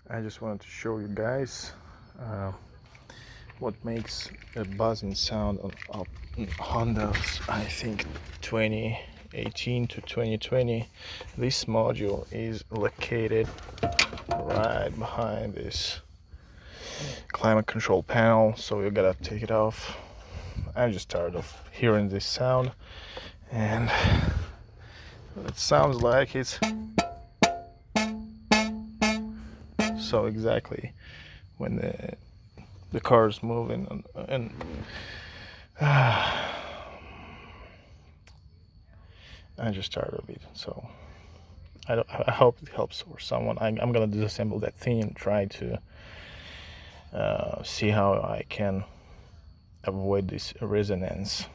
I just wanted to show you guys what makes a buzzing sound on Honda's, I think, 2018 to 2020. This module is located right behind this climate control panel, so you gotta take it off. I'm just tired of hearing this sound, and it sounds like it's so exactly when the car is moving, and I'm just tired of it. So I hope it helps for someone. I'm gonna disassemble that thing and try to see how I can avoid this resonance.